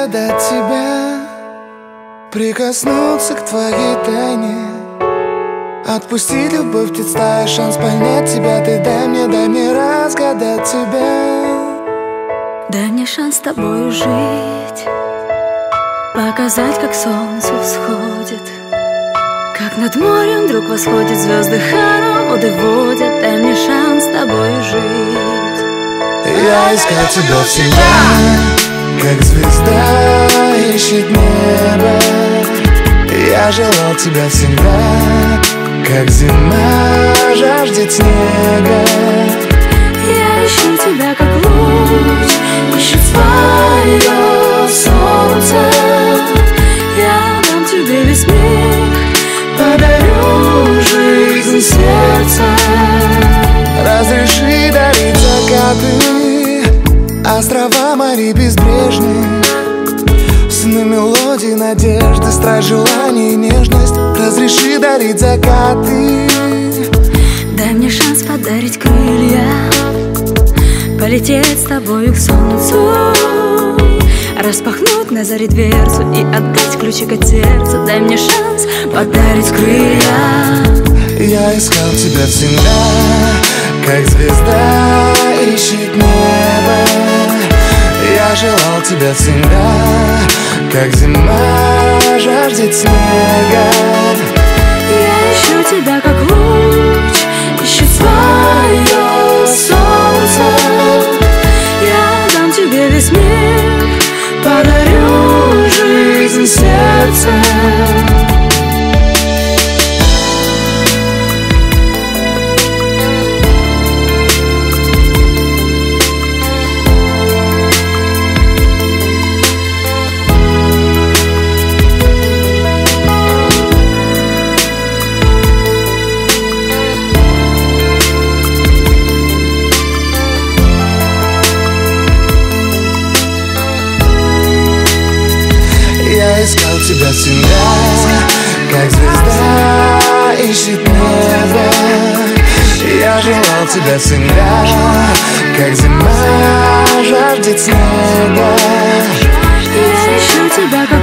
разгадать тебя, прикоснуться к твоей тайне, отпустить любовь, птиц стая, шанс понять тебя. Ты дай мне разгадать тебя. Дай мне шанс с тобою жить, показать, как солнце всходит, как над морем вдруг восходят звезды, хороводы водят. Дай мне шанс с тобою жить. Я искал тебя всегда, как звезда ищет небо. Я желал тебя всегда, как зима жаждет снега. Я ищу тебя, как луч ищет свое солнце. Я дам тебе весь мир, подарю жизнь сердца. Разреши дарить закаты, острова, моря безбрежные, сны, мелодии, надежды, страсть, желание и нежность. Разреши дарить закаты. Дай мне шанс подарить крылья, полететь с тобою к солнцу, распахнуть на заре дверцу и отдать ключик от сердца. Дай мне шанс подарить крылья. Я искал тебя всегда, как звезда ищет небо. Я желал тебя всегда, как зима жаждет снега. Я ищу тебя, как луч ищет свое солнце. Я дам тебе весь мир, подарю жизнь сердца. Я искал тебя всегда, как звезда ищет небо. Я желал тебя всегда, как зима жаждет снега. Я ищу тебя, как